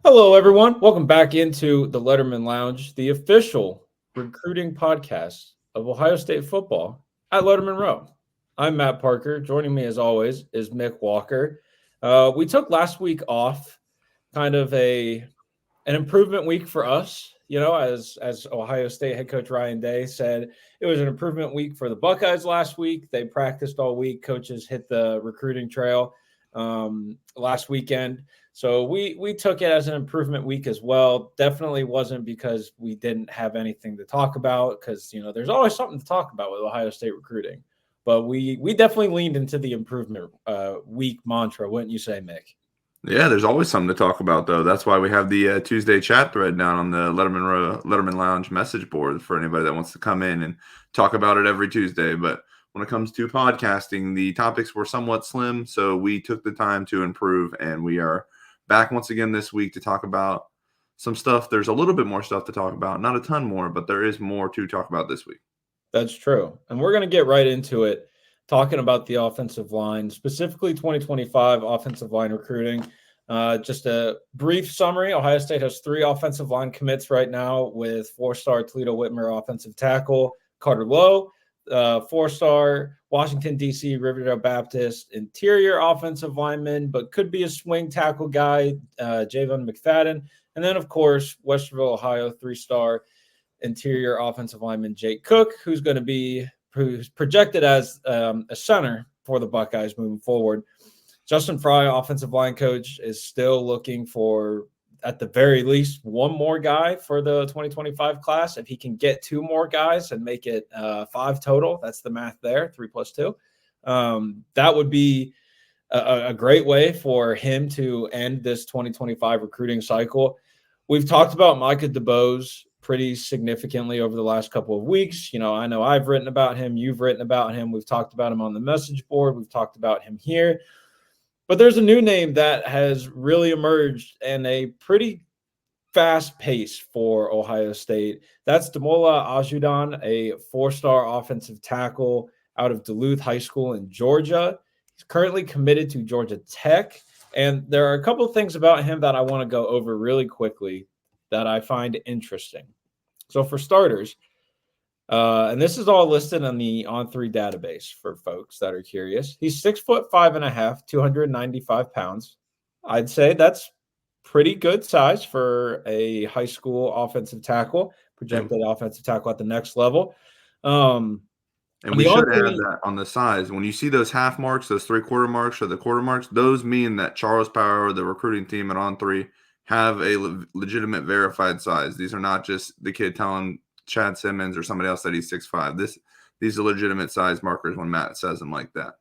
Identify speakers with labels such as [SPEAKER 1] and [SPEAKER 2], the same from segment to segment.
[SPEAKER 1] Hello, everyone. Welcome back into the Letterman Lounge, the official recruiting podcast of Ohio State football at Lettermen Row. I'm Matt Parker. Joining me, as always, is Mick Walker. We took last week off, kind of an improvement week for us. You know, as Ohio State head coach Ryan Day said, it was an improvement week for the Buckeyes last week. They practiced all week. Coaches hit the recruiting trail last weekend. So we took it as an improvement week as well. Definitely wasn't because we didn't have anything to talk about, because there's always something to talk about with Ohio State recruiting. But we definitely leaned into the improvement week mantra, wouldn't you say, Mick?
[SPEAKER 2] Yeah, there's always something to talk about, though. That's why we have the Tuesday chat thread down on the Letterman Lounge message board for anybody that wants to come in and talk about it every Tuesday. But when it comes to podcasting, the topics were somewhat slim, so we took the time to improve, and we are back once again this week to talk about some stuff. There's a little bit more stuff to talk about, not a ton more, but there is more to talk about this week.
[SPEAKER 1] That's true. And we're going to get right into it, talking about the offensive line, specifically 2025 offensive line recruiting. Just a brief summary. Ohio State has 3 offensive line commits right now, with 4-star Toledo Whitmer offensive tackle Carter Lowe, 4-star Washington, D.C. Riverdale Baptist interior offensive lineman, but could be a swing tackle guy, Javon McFadden. And then, of course, Westerville, Ohio, 3-star interior offensive lineman Jake Cook, who's projected as a center for the Buckeyes moving forward. Justin Fry, offensive line coach, is still looking for, at the very least, one more guy for the 2025 class. If he can get 2 more guys and make it 5 total, that's the math there, 3 + 2. That would be a great way for him to end this 2025 recruiting cycle. We've talked about Micah DeBos pretty significantly over the last couple of weeks. I know I've written about him. You've written about him. We've talked about him on the message board. We've talked about him here. But there's a new name that has really emerged in a pretty fast pace for Ohio State. That's Damola Ajudan, a 4-star offensive tackle out of Duluth High School in Georgia. He's currently committed to Georgia Tech. And there are a couple of things about him that I want to go over really quickly that I find interesting. So for starters, and this is all listed on the On3 database for folks that are curious. He's 6'5.5", 295 pounds. I'd say that's pretty good size for a high school offensive tackle, projected offensive tackle at the next level.
[SPEAKER 2] And we should add that on the size. When you see those half marks, those 3/4 marks, or the quarter marks, those mean that Charles Power, the recruiting team at On3, have a legitimate verified size. These are not just the kid telling Chad Simmons or somebody else that he's 6'5". These are legitimate size markers when Matt says them like that.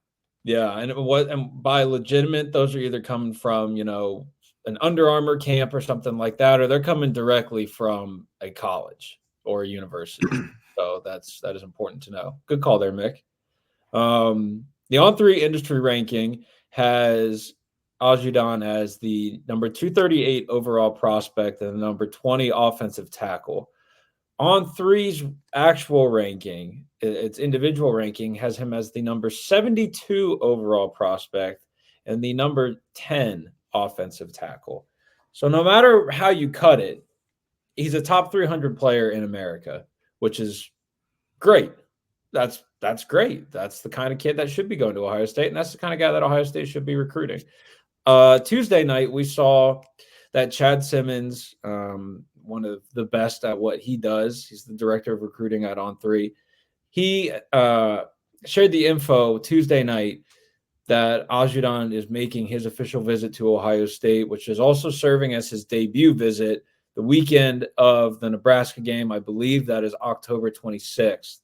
[SPEAKER 1] Yeah, and by legitimate, those are either coming from, an Under Armour camp or something like that, or they're coming directly from a college or a university. So that is important to know. Good call there, Mick. The On3 industry ranking has Ajudan as the number 238 overall prospect and the number 20 offensive tackle. On3's actual ranking, its individual ranking, has him as the number 72 overall prospect and the number 10 offensive tackle. So no matter how you cut it, he's a top 300 player in America, which is great. That's great. That's the kind of kid that should be going to Ohio State, and that's the kind of guy that Ohio State should be recruiting. Tuesday night, we saw that Chad Simmons, one of the best at what he does, he's the director of recruiting at On3. He shared the info Tuesday night that Ajudan is making his official visit to Ohio State, which is also serving as his debut visit the weekend of the Nebraska game. I believe that is October 26th.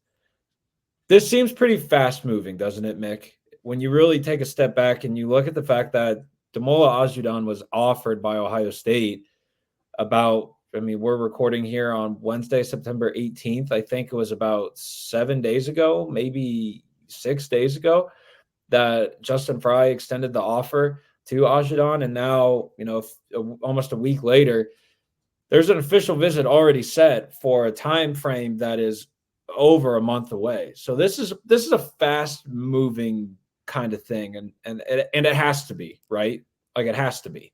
[SPEAKER 1] This seems pretty fast moving, doesn't it, Mick? When you really take a step back and you look at the fact that Damola Ajudan was offered by Ohio State we're recording here on Wednesday, September 18th. I think it was about 7 days ago, maybe 6 days ago, that Justin Fry extended the offer to Ajudan. And now, almost a week later, there's an official visit already set for a time frame that is over a month away. So this is a fast moving kind of thing. And it has to be, right? Like, it has to be.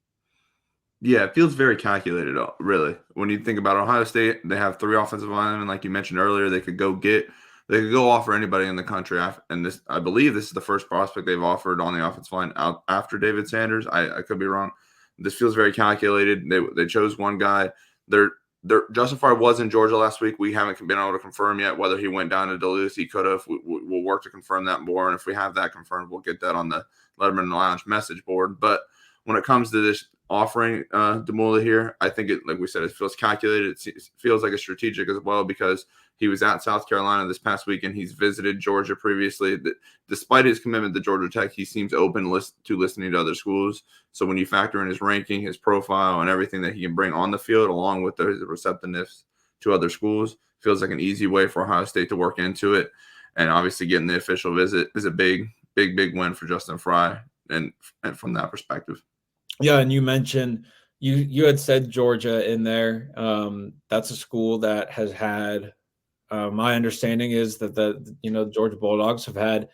[SPEAKER 2] Yeah, it feels very calculated, really. When you think about Ohio State, they have 3 offensive linemen, like you mentioned earlier. They could go offer anybody in the country, and this, I believe, this is the first prospect they've offered on the offensive line out after David Sanders. I could be wrong. This feels very calculated. They chose one guy. They're Justin Frye was in Georgia last week. We haven't been able to confirm yet whether he went down to Duluth. He could have. We'll work to confirm that more, and if we have that confirmed, we'll get that on the Letterman Lounge message board. But when it comes to this offering Demula here, I think like we said, it feels calculated. It feels like a strategic as well, because he was at South Carolina this past week and he's visited Georgia previously. Despite his commitment to Georgia Tech, he seems open to listening to other schools. So when you factor in his ranking, his profile, and everything that he can bring on the field, along with his receptiveness to other schools, feels like an easy way for Ohio State to work into it. And obviously getting the official visit is a big win for Justin Frye, and from that perspective.
[SPEAKER 1] Yeah, and you mentioned you had said Georgia in there. That's a school that has had. My understanding is that the Georgia Bulldogs have had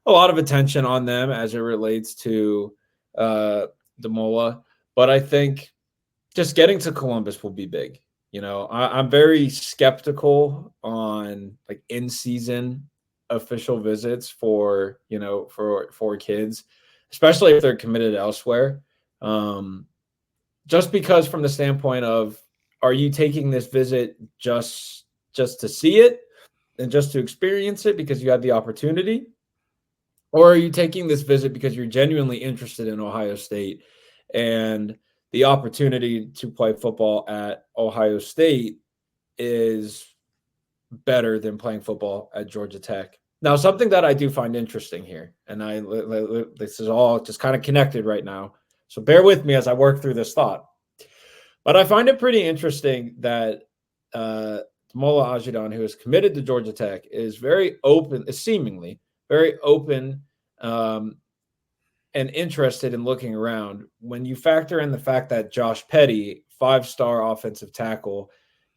[SPEAKER 1] a lot of attention on them as it relates to Demola, but I think just getting to Columbus will be big. I'm very skeptical on like in-season official visits for kids, especially if they're committed elsewhere. Just because from the standpoint of, are you taking this visit just to see it and just to experience it because you had the opportunity? Or are you taking this visit because you're genuinely interested in Ohio State and the opportunity to play football at Ohio State is better than playing football at Georgia Tech? Now, something that I do find interesting here, and this is all just kind of connected right now, so bear with me as I work through this thought. But I find it pretty interesting that Mola Ajidan, who is committed to Georgia Tech, is very open, seemingly very open and interested in looking around. When you factor in the fact that Josh Petty, 5-star offensive tackle,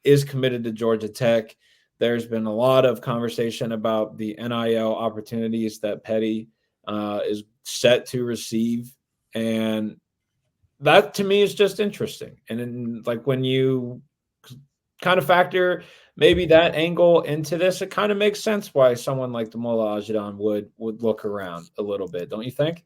[SPEAKER 1] is committed to Georgia Tech, there's been a lot of conversation about the NIL opportunities that Petty is set to receive. And that to me is just interesting. And then, like, when you kind of factor maybe that angle into this, it kind of makes sense why someone like Demola Ajidan would look around a little bit, don't you think?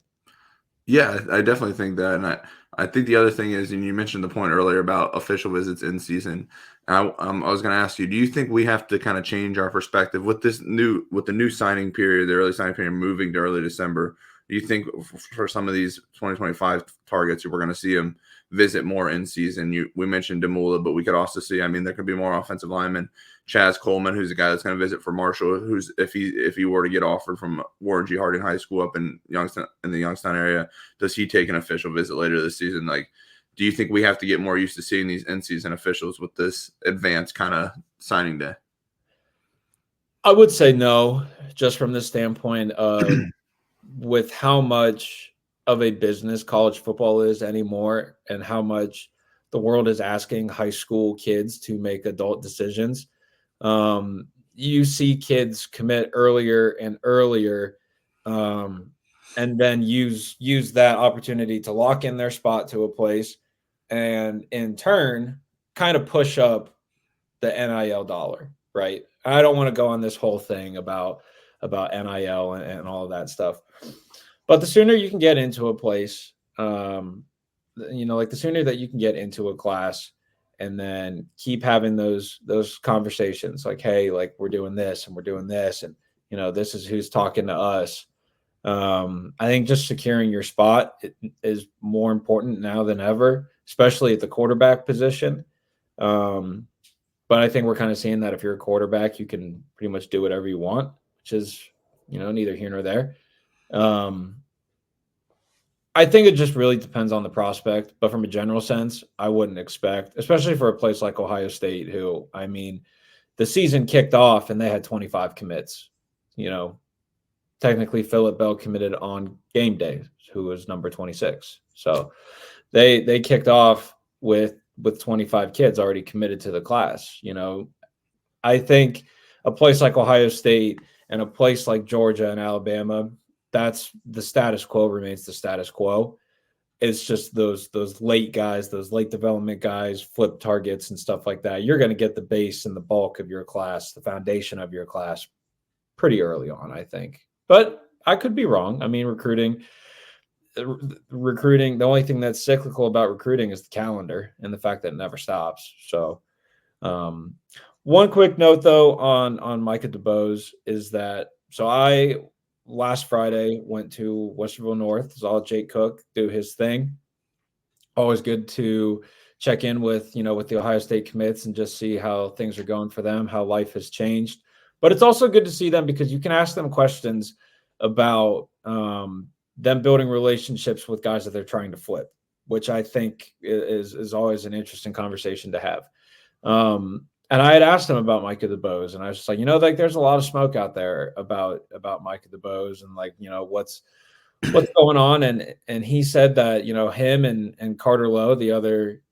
[SPEAKER 2] Yeah, I definitely think that. And I think the other thing is, and you mentioned the point earlier about official visits in season. I was going to ask you, do you think we have to kind of change our perspective with the new signing period, the early signing period moving to early December? Do you think for some of these 2025 targets, we're going to see them visit more in season? We mentioned Demula, but we could also see, there could be more offensive linemen. Chaz Coleman, who's a guy that's going to visit for Marshall, who's if he were to get offered from Warren G. Harding High School up in the Youngstown area, does he take an official visit later this season? Like, do you think we have to get more used to seeing these in-season officials with this advanced kind of signing day?
[SPEAKER 1] I would say no, just from the standpoint of with how much of a business college football is anymore and how much the world is asking high school kids to make adult decisions. You see kids commit earlier and earlier, and then use that opportunity to lock in their spot to a place, and in turn, kind of push up the NIL dollar, right? I don't want to go on this whole thing about NIL and all of that stuff, but the sooner you can get into a place, like the sooner that you can get into a class and then keep having those conversations, like, hey, like, we're doing this and we're doing this, and this is who's talking to us. I think just securing your spot is more important now than ever, especially at the quarterback position. But I think we're kind of seeing that if you're a quarterback, you can pretty much do whatever you want, which is neither here nor there. I think it just really depends on the prospect, but from a general sense, I wouldn't expect, especially for a place like Ohio State, who, the season kicked off and they had 25 commits. Technically Phillip Bell committed on game day, who was number 26. So they kicked off with 25 kids already committed to the class. I think a place like Ohio State and a place like Georgia and Alabama, that's the status quo remains the status quo. it's just those late guys, those late development guys, flip targets and stuff like that. You're going to get the base and the bulk of your class, the foundation of your class pretty early on, I think. But I could be wrong. I mean, recruiting, the only thing that's cyclical about recruiting is the calendar and the fact that it never stops. So, one quick note though on Micah DeBos is that I last Friday went to Westerville North, saw Jake Cook do his thing. Always good to check in with the Ohio State commits and just see how things are going for them, how life has changed. But it's also good to see them because you can ask them questions about them building relationships with guys that they're trying to flip, which I think is always an interesting conversation to have. And I had asked him about Micah DeBos, and I was just like, like there's a lot of smoke out there about Micah DeBos and like, what's going on. And he said that, him and Carter Lowe,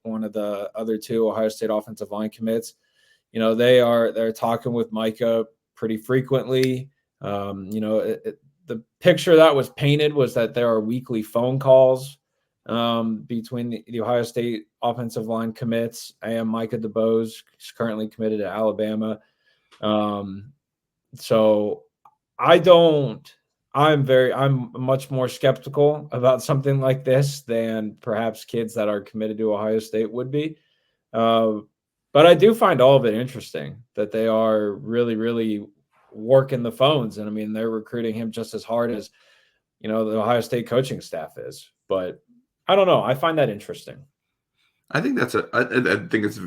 [SPEAKER 1] one of the other two Ohio State offensive line commits, they're talking with Micah pretty frequently. The picture that was painted was that there are weekly phone calls between the Ohio State offensive line commits and Micah DeBose is currently committed to Alabama. So I'm much more skeptical about something like this than perhaps kids that are committed to Ohio State would be. But I do find all of it interesting that they are really, really working the phones. And I mean, they're recruiting him just as hard as, the Ohio State coaching staff is. But I don't know. I find that interesting.
[SPEAKER 2] I think I think it's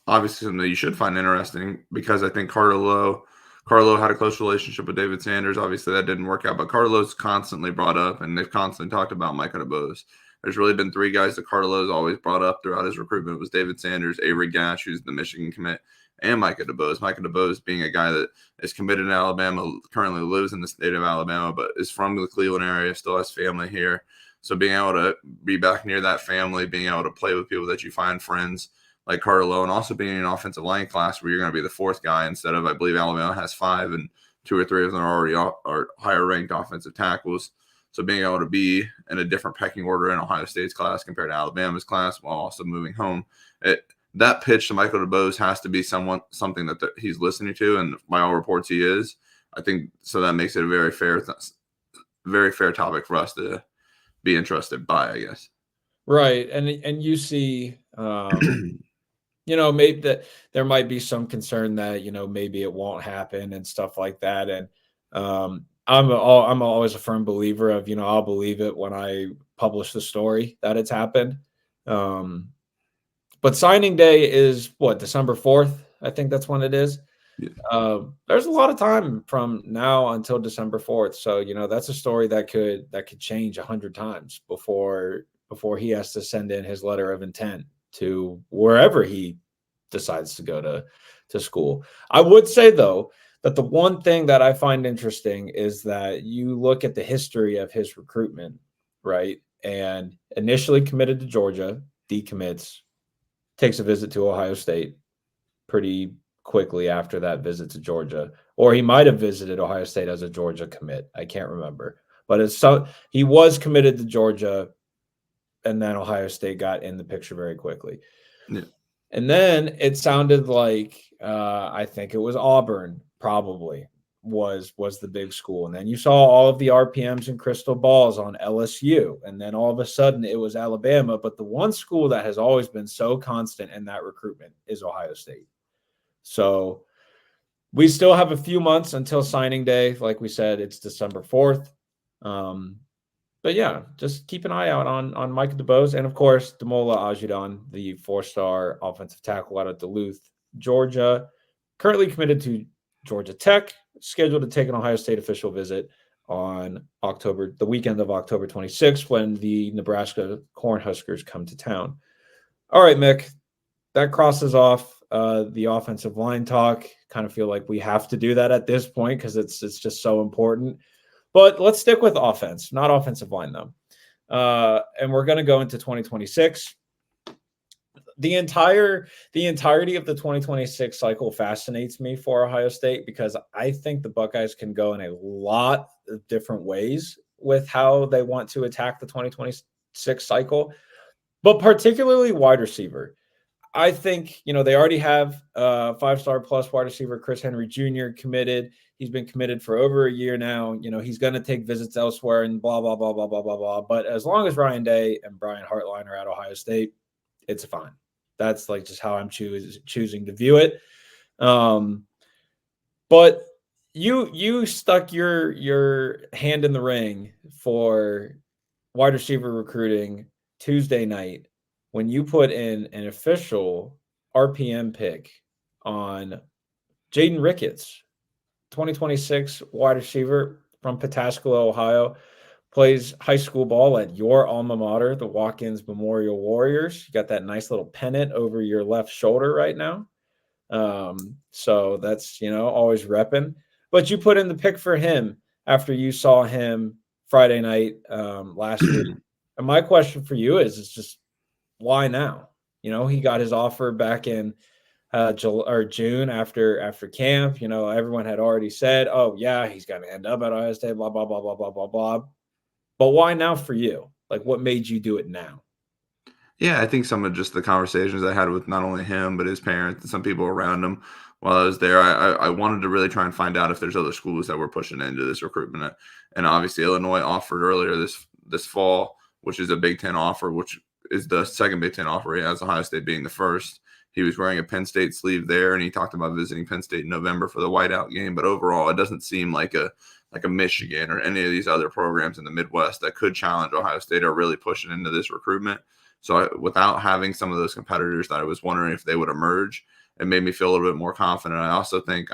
[SPEAKER 2] obviously something that you should find interesting because I think Carlo had a close relationship with David Sanders. Obviously, that didn't work out, but Carlo's constantly brought up, and they've constantly talked about Micah DeBose. There's really been three guys that Carlo's always brought up throughout his recruitment. It was David Sanders, Avery Gash, who's the Michigan commit, and Micah DeBose. Micah DeBose being a guy that is committed in Alabama, currently lives in the state of Alabama, but is from the Cleveland area, still has family here. So being able to be back near that family, being able to play with people that you find friends like Carter Lowe, and also being in an offensive line class where you're going to be the fourth guy instead of, I believe Alabama has 5 and 2 or 3 of them are already are higher ranked offensive tackles. So being able to be in a different pecking order in Ohio State's class compared to Alabama's class while also moving home, that pitch to Michael DeBose has to be something that he's listening to, and by all reports he is. I think so that makes it a very fair topic for us to be interested by, I guess.
[SPEAKER 1] Right. And you see, maybe that there might be some concern that, maybe it won't happen and stuff like that. And I'm always a firm believer of, I'll believe it when I publish the story that it's happened. But signing day is December 4th. I think that's when it is. Yeah. There's a lot of time from now until December 4th. So, that's a story that could change 100 times before he has to send in his letter of intent to wherever he decides to go to school. I would say, though, that the one thing that I find interesting is that you look at the history of his recruitment, right? And initially committed to Georgia, decommits, takes a visit to Ohio State pretty quickly after that visit to Georgia, or he might have visited Ohio State as a Georgia commit. I can't remember, but he was committed to Georgia, and then Ohio State got in the picture very quickly. Yeah. And then it sounded like I think it was Auburn probably was the big school, and then you saw all of the RPMs and crystal balls on LSU, and then all of a sudden it was Alabama. But the one school that has always been so constant in that recruitment is Ohio State. So we still have a few months until signing day. Like we said, it's December 4th. But yeah, just keep an eye out on Micah DeBose. And of course, Damola Ajudan, the 4-star offensive tackle out of Duluth, Georgia, currently committed to Georgia Tech, scheduled to take an Ohio State official visit on the weekend of October 26th, when the Nebraska Cornhuskers come to town. All right, Mick, that crosses off the offensive line talk. Kind of feel like we have to do that at this point because it's just so important. But let's stick with offense, not offensive line, though. And we're going to go into 2026. The entirety of the 2026 cycle fascinates me for Ohio State because I think the Buckeyes can go in a lot of different ways with how they want to attack the 2026 2026 cycle, but particularly wide receiver. I think, they already have 5-star plus wide receiver Chris Henry Jr. committed. He's been committed for over a year now. He's going to take visits elsewhere and blah, blah, blah, blah, blah, blah, blah. But as long as Ryan Day and Brian Hartline are at Ohio State, it's fine. That's like just how I'm choosing to view it. But you stuck your hand in the ring for wide receiver recruiting Tuesday night when you put in an official RPM pick on Jaden Ricketts, 2026 wide receiver from Pataskala, Ohio, plays high school ball at your alma mater, the Watkins Memorial Warriors. You got that nice little pennant over your left shoulder right now. So that's, always repping. But you put in the pick for him after you saw him Friday night last week. And my question for you is just why now? He got his offer back in June after camp. Everyone had already said, oh, yeah, he's going to end up at Ohio State, blah, blah, blah, blah, blah, blah, blah. But why now for you? Like, what made you do it now?
[SPEAKER 2] Yeah, I think some of just the conversations I had with not only him, but his parents and some people around him while I was there, I wanted to really try and find out if there's other schools that were pushing into this recruitment. And obviously, Illinois offered earlier this fall, which is a Big Ten offer, which is the second Big Ten offer. He has Ohio State being the first. He was wearing a Penn State sleeve there, and he talked about visiting Penn State in November for the whiteout game. But overall, it doesn't seem like a Michigan or any of these other programs in the Midwest that could challenge Ohio State are really pushing into this recruitment. So without having some of those competitors that I was wondering if they would emerge, it made me feel a little bit more confident. I also think,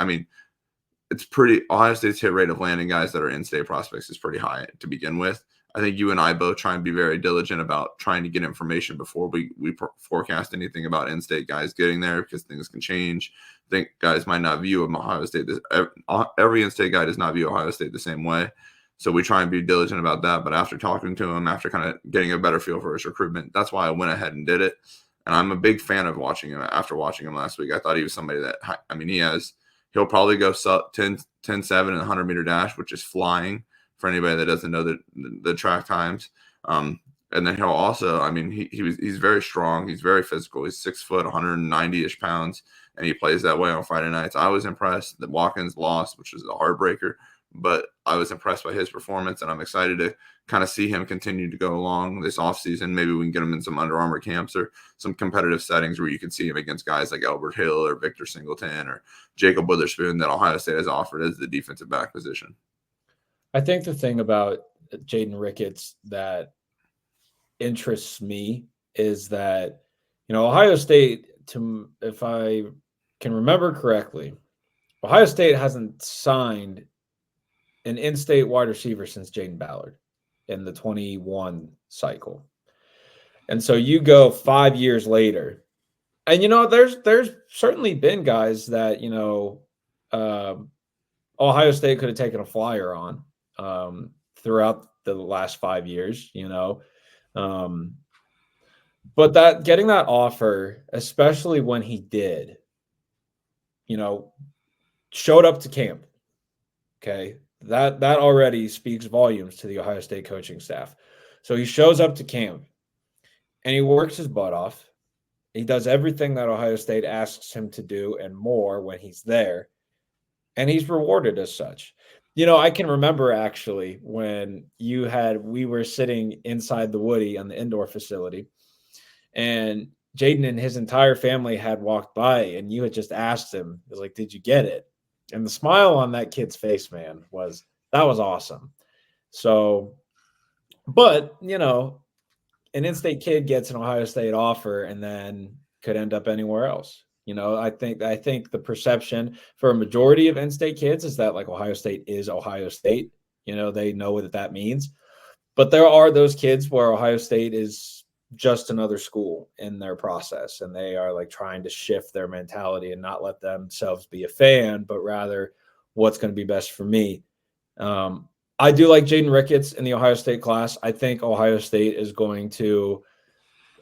[SPEAKER 2] it's Ohio State's hit rate of landing guys that are in-state prospects is pretty high to begin with. I think you and I both try and be very diligent about trying to get information before we forecast anything about in-state guys getting there because things can change. I think guys might not view Ohio State. Every in-state guy does not view Ohio State the same way. So we try and be diligent about that. But after talking to him, after kind of getting a better feel for his recruitment, that's why I went ahead and did it. And I'm a big fan of watching him. After watching him last week, I thought he was somebody that, he'll probably go 10-7 in the 100-meter dash, which is flying for anybody that doesn't know the track times. And then he'll also, he's very strong. He's very physical. He's 6 foot, 190-ish pounds, and he plays that way on Friday nights. I was impressed that Watkins lost, which was a heartbreaker, but I was impressed by his performance, and I'm excited to kind of see him continue to go along this offseason. Maybe we can get him in some Under Armour camps or some competitive settings where you can see him against guys like Albert Hill or Victor Singleton or Jacob Witherspoon that Ohio State has offered as the defensive back position.
[SPEAKER 1] I think the thing about Jaden Ricketts that interests me is that, Ohio State, if I can remember correctly, Ohio State hasn't signed an in-state wide receiver since Jaden Ballard in the 21 cycle. And so you go 5 years later, and, there's certainly been guys that, Ohio State could have taken a flyer on throughout the last 5 years, but that getting that offer, especially when he did, showed up to camp. Okay. That already speaks volumes to the Ohio State coaching staff. So he shows up to camp and he works his butt off. He does everything that Ohio State asks him to do and more when he's there. And he's rewarded as such. I can remember actually when we were sitting inside the Woody on the indoor facility, and Jaden and his entire family had walked by, and you had just asked him, it was like, did you get it? And the smile on that kid's face, man, that was awesome. So, but, an in-state kid gets an Ohio State offer and then could end up anywhere else. I think the perception for a majority of in-state kids is that like Ohio State is Ohio State. They know what that means. But there are those kids where Ohio State is just another school in their process, and they are like trying to shift their mentality and not let themselves be a fan, but rather what's going to be best for me. I do like Jaden Ricketts in the Ohio State class. I think Ohio State is going to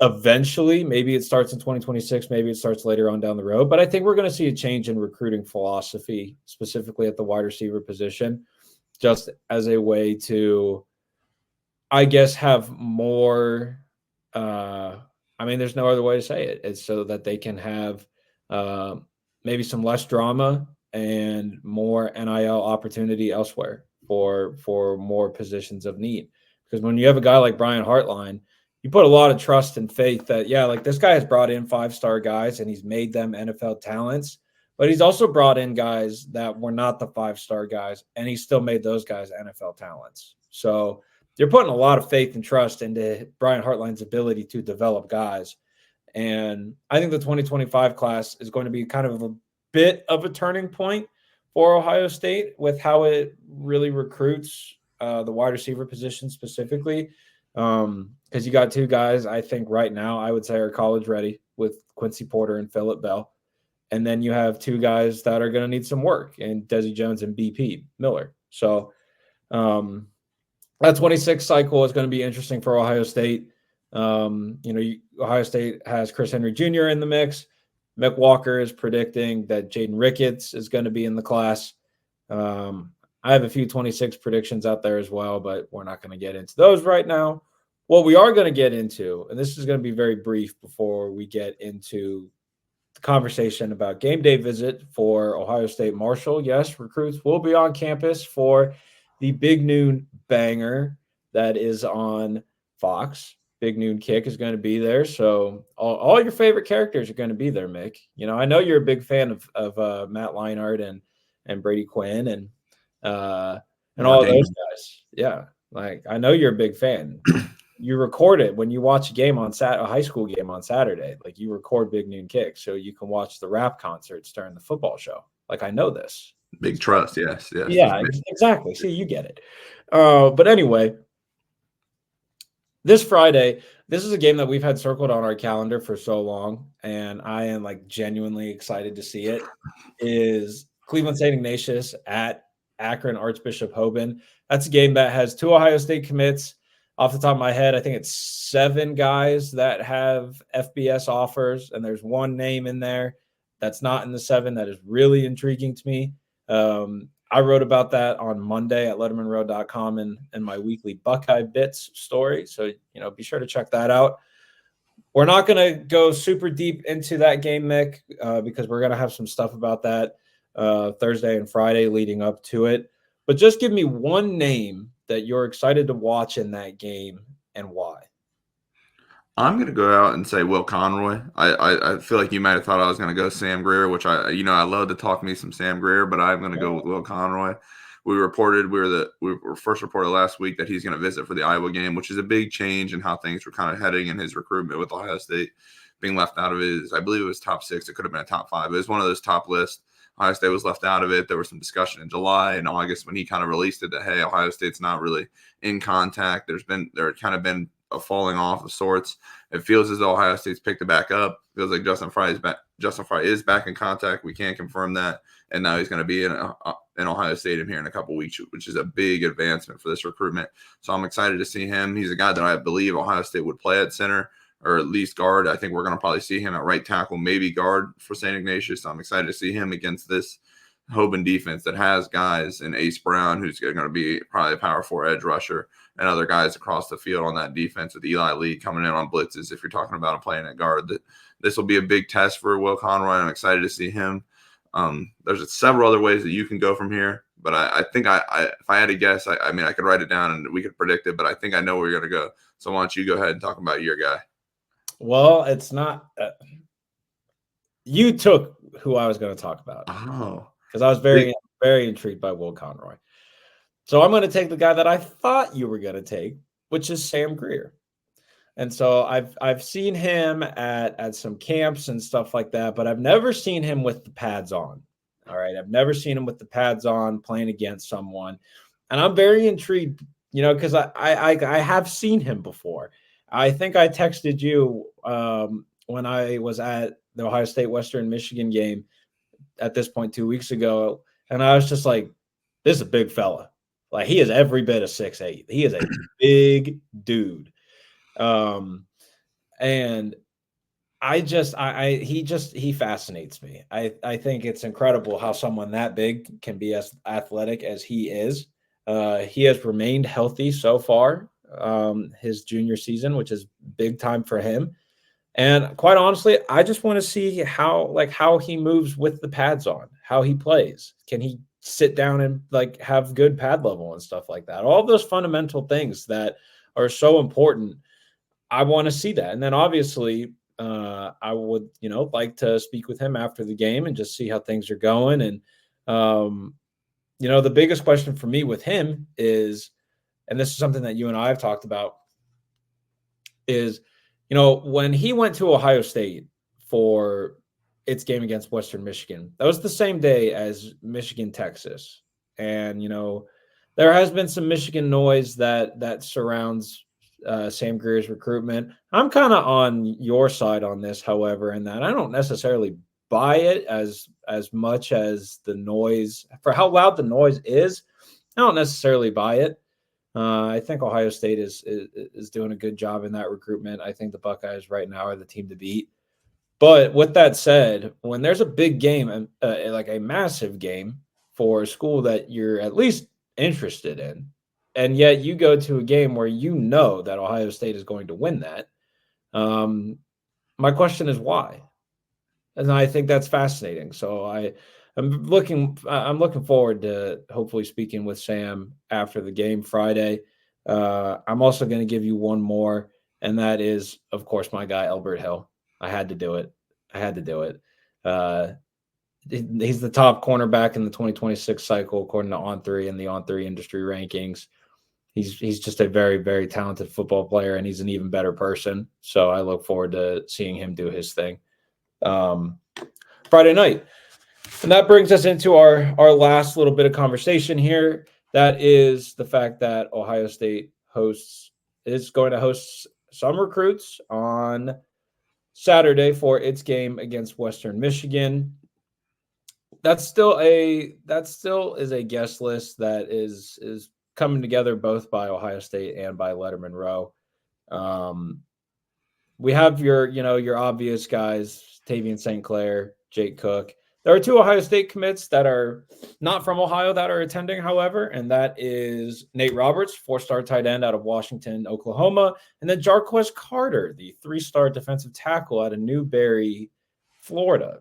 [SPEAKER 1] eventually, maybe it starts in 2026, maybe it starts later on down the road, but I think we're going to see a change in recruiting philosophy, specifically at the wide receiver position, just as a way to I guess, have more. I mean, there's no other way to say it. It's so that they can have uh, maybe some less drama and more NIL opportunity elsewhere for more positions of need. Because when you have a guy like Brian Hartline, you put a lot of trust and faith that, yeah, like this guy has brought in 5-star guys and he's made them NFL talents, but he's also brought in guys that were not the 5-star guys, and he still made those guys NFL talents. So you're putting a lot of faith and trust into Brian Hartline's ability to develop guys. And I think the 2025 class is going to be kind of a bit of a turning point for Ohio State with how it really recruits the wide receiver position specifically. Because you got two guys, I think right now, I would say are college ready with Quincy Porter and Phillip Bell. And then you have two guys that are going to need some work, and Desi Jones and BP Miller. So that 26 cycle is going to be interesting for Ohio State. Ohio State has Chris Henry Jr. in the mix. Mick Walker is predicting that Jaden Ricketts is going to be in the class. I have a few 26 predictions out there as well, but we're not going to get into those right now. What we are going to get into, and this is going to be very brief before we get into the conversation about game day visit for Ohio State Marshall. Yes, recruits will be on campus for the Big Noon banger that is on Fox. Big Noon Kick is going to be there. So all your favorite characters are going to be there, Mick. You know, I know you're a big fan of Matt Leinart and Brady Quinn and all of those guys. Yeah. Like, I know you're a big fan. You record it when you watch a game on a high school game on Saturday. Like, you record Big Noon Kick so you can watch the rap concerts during the football show. Like, I know this.
[SPEAKER 2] Big trust, yes.
[SPEAKER 1] Yeah, exactly. See, you get it. But anyway, this Friday, this is a game that we've had circled on our calendar for so long, and I am like genuinely excited to see it. Is Cleveland St. Ignatius at Akron Archbishop Hoban. That's a game that has 2 Ohio State commits. Off the top of my head, I think it's 7 guys that have FBS offers, and there's one name in there that's not in the 7 that is really intriguing to me. I wrote about that on Monday at lettermenrow.com and my weekly Buckeye Bits story. So, be sure to check that out. We're not going to go super deep into that game, Mick, because we're going to have some stuff about that Thursday and Friday leading up to it. But just give me one name that you're excited to watch in that game and why.
[SPEAKER 2] I'm going to go out and say Will Conroy. I feel like you might have thought I was going to go Sam Greer, which I love to talk me some Sam Greer, but I'm going to go with Will Conroy. We were first reported last week that he's going to visit for the Iowa game, which is a big change in how things were kind of heading in his recruitment with Ohio State being left out of his, I believe it was top 6. It could have been a top 5. It was one of those top lists. Ohio State was left out of it. There was some discussion in July and August when he kind of released it that, hey, Ohio State's not really in contact. There had kind of been a falling off of sorts. It feels as though Ohio State's picked it back up. It feels like Justin Fry is back in contact. We can't confirm that. And now he's going to be in Ohio Stadium here in a couple weeks, which is a big advancement for this recruitment. So I'm excited to see him. He's a guy that I believe Ohio State would play at center or at least guard. I think we're going to probably see him at right tackle, maybe guard for St. Ignatius. So I'm excited to see him against this Hoban defense that has guys in Ace Brown, who's going to be probably a power 4 edge rusher, and other guys across the field on that defense with Eli Lee coming in on blitzes. If you're talking about him playing at guard, this will be a big test for Will Conroy. I'm excited to see him. There's several other ways that you can go from here, but I think if I had to guess, I mean, I could write it down and we could predict it, but I think I know where you're going to go. So why don't you go ahead and talk about your guy?
[SPEAKER 1] Well, it's not you took who I was going to talk about.
[SPEAKER 2] Oh,
[SPEAKER 1] because I was very, very intrigued by Will Conroy. So I'm going to take the guy that I thought you were going to take, which is Sam Greer. And so I've seen him at some camps and stuff like that, but I've never seen him with the pads on. All right. I've never seen him with the pads on playing against someone. And I'm very intrigued, because I have seen him before. I think I texted you when I was at the Ohio State Western Michigan game at this point 2 weeks ago. And I was just like, this is a big fella. Like, he is every bit of 6'8". He is a big dude. And he fascinates me. I think it's incredible how someone that big can be as athletic as he is. He has remained healthy so far. his junior season, which is big time for him. And quite honestly, I just want to see how he moves with the pads on, how he plays. Can he sit down and like have good pad level and stuff like that? All those fundamental things that are so important. I want to see that. And then obviously, I would, like to speak with him after the game and just see how things are going. And, the biggest question for me with him is, and this is something that you and I have talked about, is, when he went to Ohio State for its game against Western Michigan, that was the same day as Michigan, Texas. And, there has been some Michigan noise that surrounds Sam Greer's recruitment. I'm kind of on your side on this, however, in that I don't necessarily buy it as much as the noise, for how loud the noise is. I don't necessarily buy it. I think Ohio State is doing a good job in that recruitment. I think the Buckeyes right now are the team to beat. But with that said, when there's a big game, like a massive game for a school that you're at least interested in, and yet you go to a game where that Ohio State is going to win that, my question is why? And I think that's fascinating. So I'm looking forward to hopefully speaking with Sam after the game Friday. I'm also going to give you one more, and that is, of course, my guy Elbert Hill. I had to do it. He's the top cornerback in the 2026 cycle according to On3 and the On3 industry rankings. He's just a very, very talented football player, and he's an even better person. So I look forward to seeing him do his thing Friday night. And that brings us into our last little bit of conversation here. That is the fact that Ohio State is going to host some recruits on Saturday for its game against Western Michigan. That still is a guest list that is coming together both by Ohio State and by Lettermen Row. We have your obvious guys, Tavian St. Clair, Jake Cook. There are 2 Ohio State commits that are not from Ohio that are attending, however, and that is Nate Roberts, 4-star tight end out of Washington, Oklahoma, and then Jarquez Carter, the 3-star defensive tackle out of Newberry, Florida.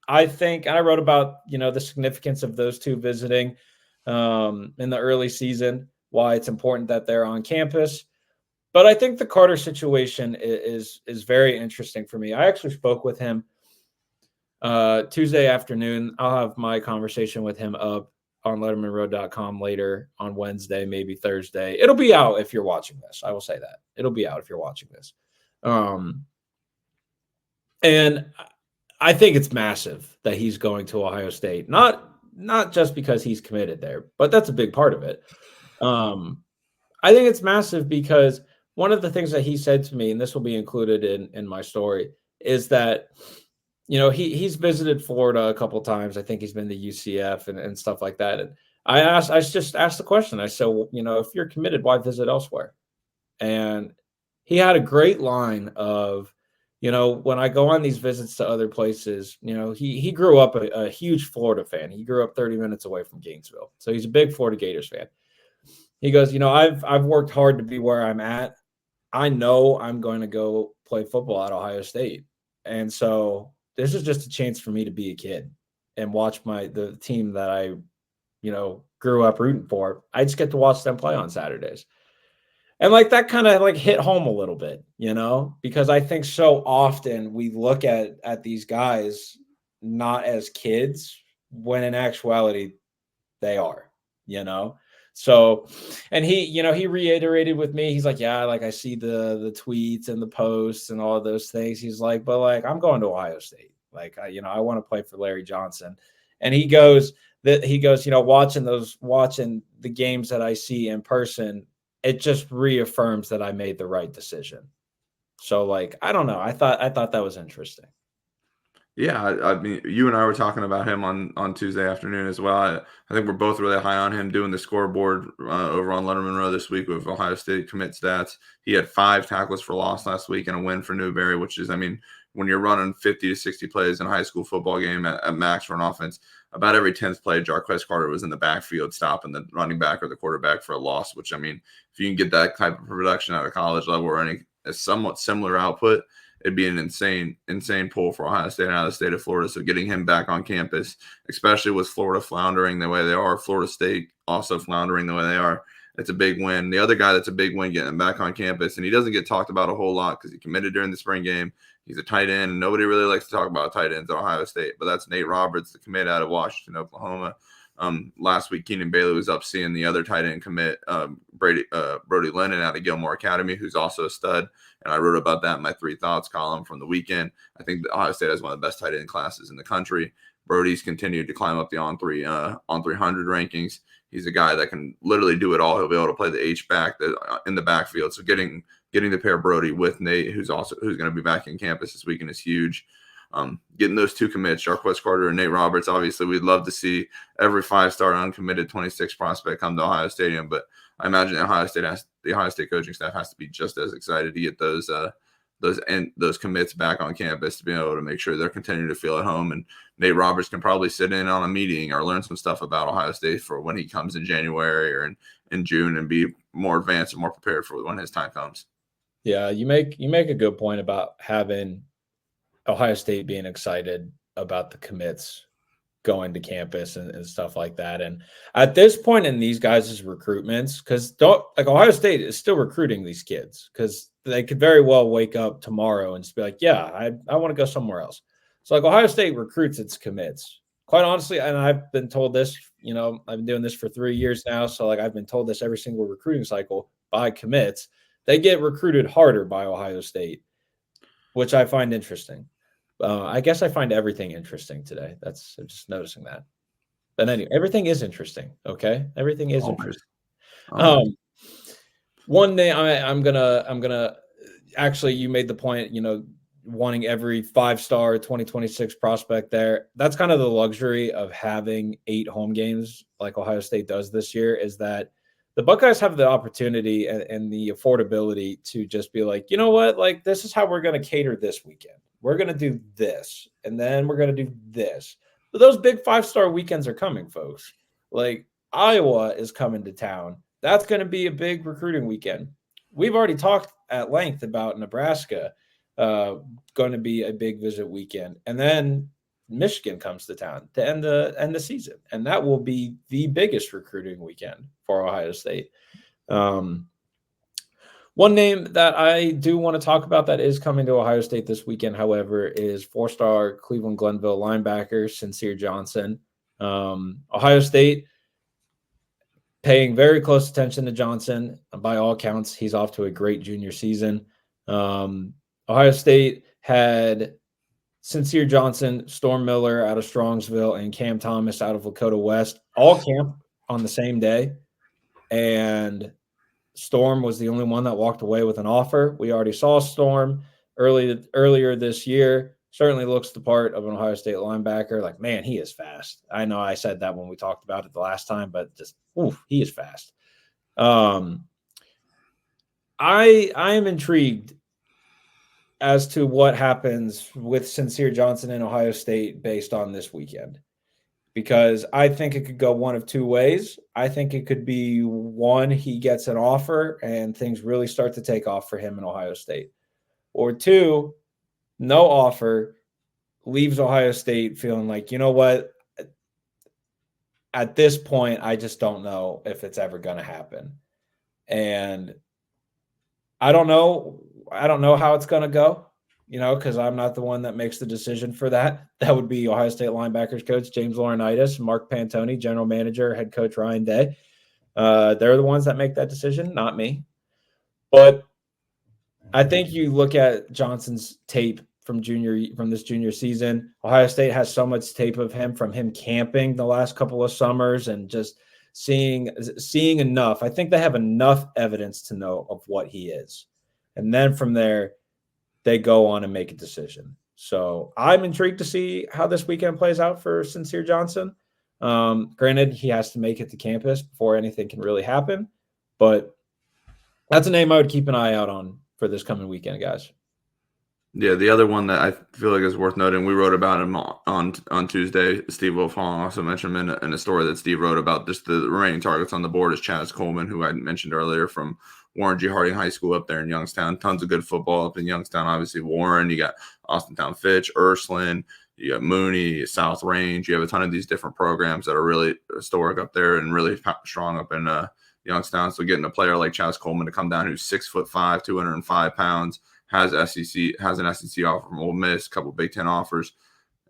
[SPEAKER 1] I think, and I wrote about, the significance of those 2 visiting in the early season, why it's important that they're on campus. But I think the Carter situation is very interesting for me. I actually spoke with him Tuesday afternoon. I'll have my conversation with him up on lettermenrow.com later on Wednesday, maybe Thursday. It'll be out if you're watching this. I will say that. It'll be out if you're watching this. And I think it's massive that he's going to Ohio State. Not just because he's committed there, but that's a big part of it. I think it's massive because one of the things that he said to me, and this will be included in my story, is that he's visited Florida a couple of times. I think he's been to UCF and stuff like that. And I just asked the question. I said, well, if you're committed, why visit elsewhere? And he had a great line of, when I go on these visits to other places, he grew up a huge Florida fan. He grew up 30 minutes away from Gainesville. So he's a big Florida Gators fan. He goes, I've worked hard to be where I'm at. I know I'm going to go play football at Ohio State. And so this is just a chance for me to be a kid and watch the team that I, grew up rooting for. I just get to watch them play on Saturdays. And that kind of hit home a little bit, because I think so often we look at these guys not as kids when in actuality they are, So, and he reiterated with me, he's like, yeah, I see the tweets and the posts and all of those things. He's like, but I'm going to Ohio State. I want to play for Larry Johnson. And he goes, watching the games that I see in person, it just reaffirms that I made the right decision. So I don't know. I thought that was interesting.
[SPEAKER 2] Yeah, I mean, you and I were talking about him on Tuesday afternoon as well. I think we're both really high on him doing the scoreboard over on Lettermen Row this week with Ohio State commit stats. He had 5 tackles for loss last week and a win for Newberry, which is, when you're running 50 to 60 plays in a high school football game at max for an offense, about every 10th play, Jarquez Carter was in the backfield stopping the running back or the quarterback for a loss, which, I mean, if you can get that type of production at a college level or a somewhat similar output, it'd be an insane pull for Ohio State and out of the state of Florida. So getting him back on campus, especially with Florida floundering the way they are, Florida State also floundering the way they are, it's a big win. The other guy that's a big win getting him back on campus, and he doesn't get talked about a whole lot because he committed during the spring game. He's a tight end, and nobody really likes to talk about tight ends at Ohio State, but that's Nate Roberts, the commit out of Washington, Oklahoma. Last week, Keenan Bailey was up seeing the other tight end commit, Brody Lennon out of Gilmore Academy, who's also a stud. And I wrote about that in my 3 thoughts column from the weekend. I think that Ohio State has one of the best tight end classes in the country. Brody's continued to climb up the on 300 rankings. He's a guy that can literally do it all. He'll be able to play the H back in the backfield. So getting the pair Brody with Nate, who's going to be back in campus this weekend, is huge. Getting those 2 commits, Jarquez Carter and Nate Roberts. Obviously, we'd love to see every 5-star uncommitted 26 prospect come to Ohio Stadium, but I imagine the Ohio State coaching staff has to be just as excited to get those commits back on campus to be able to make sure they're continuing to feel at home. And Nate Roberts can probably sit in on a meeting or learn some stuff about Ohio State for when he comes in January or in June, and be more advanced and more prepared for when his time comes.
[SPEAKER 1] Yeah, you make a good point about having Ohio State being excited about the commits going to campus and stuff like that. And at this point in these guys' recruitments, because Ohio State is still recruiting these kids, because they could very well wake up tomorrow and just be like, yeah, I want to go somewhere else. So Ohio State recruits its commits. Quite honestly, and I've been told this, I've been doing this for 3 years now. So I've been told this every single recruiting cycle by commits. They get recruited harder by Ohio State, which I find interesting. I guess I find everything interesting today. I'm just noticing that. But anyway, everything is interesting. Okay, everything is interesting. One day I'm gonna actually. You made the point. Wanting every 5-star 2026 prospect there. That's kind of the luxury of having 8 home games like Ohio State does this year, is that the Buckeyes have the opportunity and the affordability to just be like, you know what, this is how we're going to cater this weekend. We're going to do this, and then we're going to do this. But those big 5-star weekends are coming, folks. Iowa is coming to town. That's going to be a big recruiting weekend. We've already talked at length about Nebraska going to be a big visit weekend. And then Michigan comes to town to end the season. And that will be the biggest recruiting weekend for Ohio State. One name that I do want to talk about that is coming to Ohio State this weekend, however, is 4-star Cleveland Glenville linebacker Sincere Johnson. Ohio State paying very close attention to Johnson. By all counts, he's off to a great junior season. Ohio State had Sincere Johnson, Storm Miller out of Strongsville, and Cam Thomas out of Lakota West all camp on the same day. And Storm was the only one that walked away with an offer. We already saw Storm earlier this year. Certainly looks the part of an Ohio State linebacker. Man, he is fast. I know I said that when we talked about it the last time, but he is fast. I am intrigued as to what happens with Sincere Johnson in Ohio State based on this weekend, because I think it could go one of 2 ways. I think it could be one, he gets an offer and things really start to take off for him in Ohio State, or 2, no offer, leaves Ohio State feeling like, you know what, at this point, I just don't know if it's ever going to happen. And I don't know how it's going to go, because I'm not the one that makes the decision for that. That would be Ohio State linebackers coach James Laurinaitis, Mark Pantoni, general manager, head coach Ryan Day. They're the ones that make that decision, not me. But I think you look at Johnson's tape from this junior season. Ohio State has so much tape of him from him camping the last couple of summers and just seeing enough. I think they have enough evidence to know of what he is. And then from there, they go on and make a decision. So I'm intrigued to see how this weekend plays out for Sincere Johnson. Granted, he has to make it to campus before anything can really happen. But that's a name I would keep an eye out on for this coming weekend, guys.
[SPEAKER 2] Yeah, the other one that I feel like is worth noting, we wrote about him on Tuesday. Steve Wilfong also mentioned him in a story that Steve wrote about just the remaining targets on the board is Chaz Coleman, who I mentioned earlier from Warren G. Harding High School up there in Youngstown. Tons of good football up in Youngstown. Obviously, Warren, you got Austintown Fitch, Ursuline, you got Mooney, South Range. You have a ton of these different programs that are really historic up there and really strong up in Youngstown. So getting a player like Chaz Coleman to come down who's 6'5", 205 pounds, has an SEC offer from Ole Miss, a couple Big Ten offers,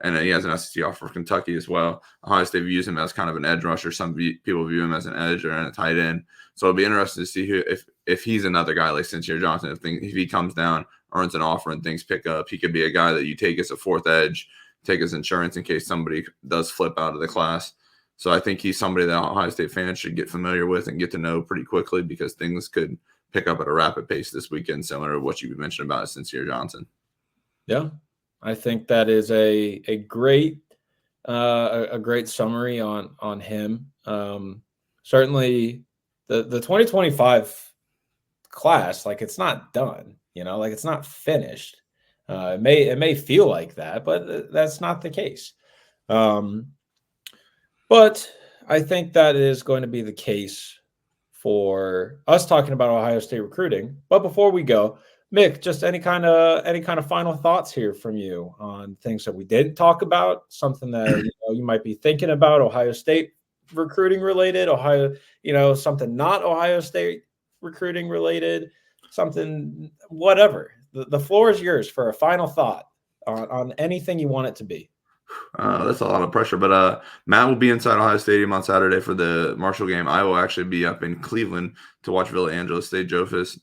[SPEAKER 2] and he has an SEC offer from Kentucky as well. Ohio State views him as kind of an edge rusher. Some people view him as an edge or a tight end. So it'll be interesting to see if he's another guy like Sincere Johnson. If he comes down, earns an offer, and things pick up, he could be a guy that you take as a fourth edge, take as insurance in case somebody does flip out of the class. So I think he's somebody that Ohio State fans should get familiar with and get to know pretty quickly because things could pick up at a rapid pace this weekend, similar to what you mentioned about Sincere Johnson.
[SPEAKER 1] Yeah, I think that is a great summary on him. Certainly, the 2025 class, like it's not done, like it's not finished. It may feel like that, but that's not the case. But I think that is going to be the case for us talking about Ohio State recruiting. But before we go, Mick, just any kind of final thoughts here from you on things that we didn't talk about, something that you might be thinking about Ohio State recruiting related, something not Ohio State recruiting related, something whatever. The floor is yours for a final thought on anything you want it to be.
[SPEAKER 2] That's a lot of pressure, but Matt will be inside Ohio Stadium on Saturday for the Marshall game. I will actually be up in Cleveland to watch Villa Angela St. Joseph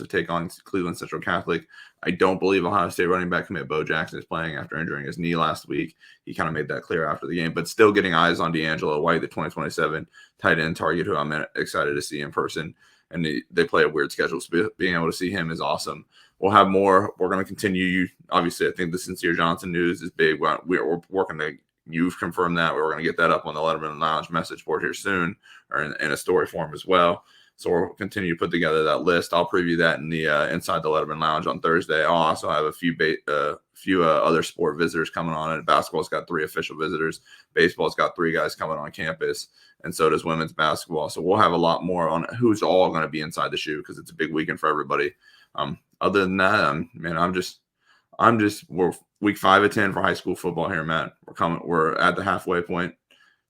[SPEAKER 2] take on Cleveland Central Catholic. I don't believe Ohio State running back commit Bo Jackson is playing after injuring his knee last week. He kind of made that clear after the game, but still getting eyes on D'Angelo White, the 2027 tight end target, who I'm excited to see in person. And they play a weird schedule, so being able to see him is awesome. We'll have more. We're going to continue. Obviously, I think the Sincere Johnson news is big. We're working to. You've confirmed that. We're going to get that up on the Letterman Lounge message board here soon, or in a story form as well. So we'll continue to put together that list. I'll preview that in the inside the Letterman Lounge on Thursday. I'll also have a few other sport visitors coming on. And basketball's got 3 official visitors. Baseball's got 3 guys coming on campus, and so does women's basketball. So we'll have a lot more on who's all going to be inside the shoe because it's a big weekend for everybody. Other than that, we're week 5 of 10 for high school football here, Matt. We're at the halfway point.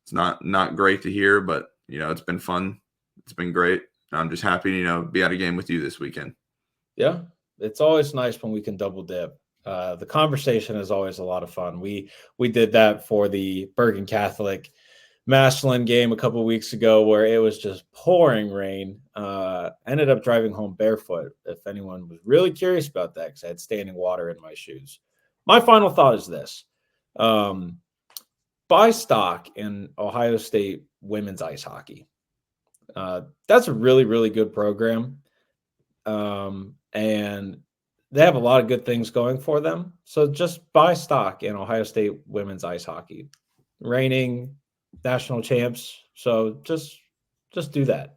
[SPEAKER 2] It's not great to hear, but it's been fun. It's been great. I'm just happy to be at a game with you this weekend.
[SPEAKER 1] Yeah, it's always nice when we can double dip. The conversation is always a lot of fun. We did that for the Bergen Catholic Massillon game a couple of weeks ago where it was just pouring rain. Ended up driving home barefoot, if anyone was really curious about that, because I had standing water in my shoes. My final thought is this. Buy stock in Ohio State women's ice hockey. That's a really, really good program. And they have a lot of good things going for them. So just buy stock in Ohio State women's ice hockey. Reigning national champs. So just do that.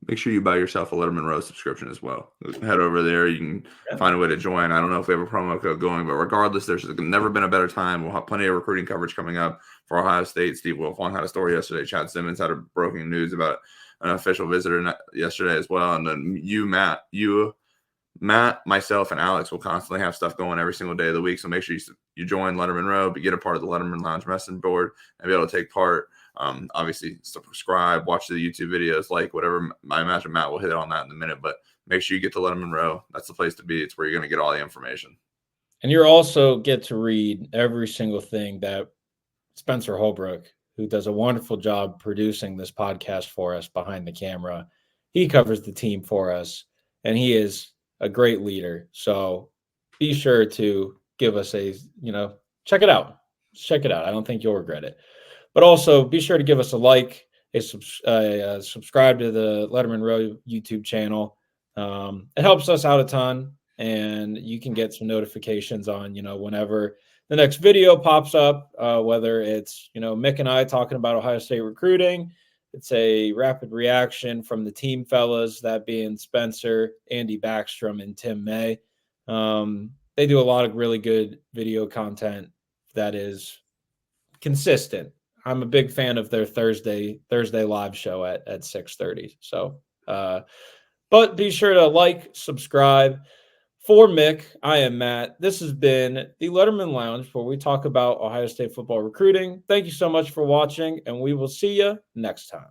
[SPEAKER 2] Make sure you buy yourself a Lettermen Row subscription as well. Head over there. You can find a way to join. I don't know if we have a promo code going, but regardless, there's never been a better time. We'll have plenty of recruiting coverage coming up for Ohio State. Steve Wilfong had a story yesterday. Chad Simmons had a breaking news about an official visitor yesterday as well. And then Matt, myself, and Alex will constantly have stuff going every single day of the week. So make sure you join Lettermen Row, get a part of the Letterman Lounge message board, and be able to take part. Obviously, subscribe, watch the YouTube videos, whatever. I imagine Matt will hit on that in a minute, but make sure you get to Lettermen Row. That's the place to be. It's where you're going to get all the information.
[SPEAKER 1] And you also get to read every single thing that Spencer Holbrook, who does a wonderful job producing this podcast for us behind the camera, he covers the team for us, and he is a great leader. So be sure to give us check it out. Check it out. I don't think you'll regret it. But also be sure to give us a like, subscribe to the Lettermen Row YouTube channel. It helps us out a ton, and you can get some notifications on, whenever the next video pops up, whether it's, Mick and I talking about Ohio State recruiting. It's a rapid reaction from the team fellas, that being Spencer, Andy Backstrom, and Tim May. they do a lot of really good video content that is consistent. I'm a big fan of their Thursday live show at 6:30. So, but be sure to like, subscribe. For Mick, I am Matt. This has been the Letterman Lounge, where we talk about Ohio State football recruiting. Thank you so much for watching, and we will see you next time.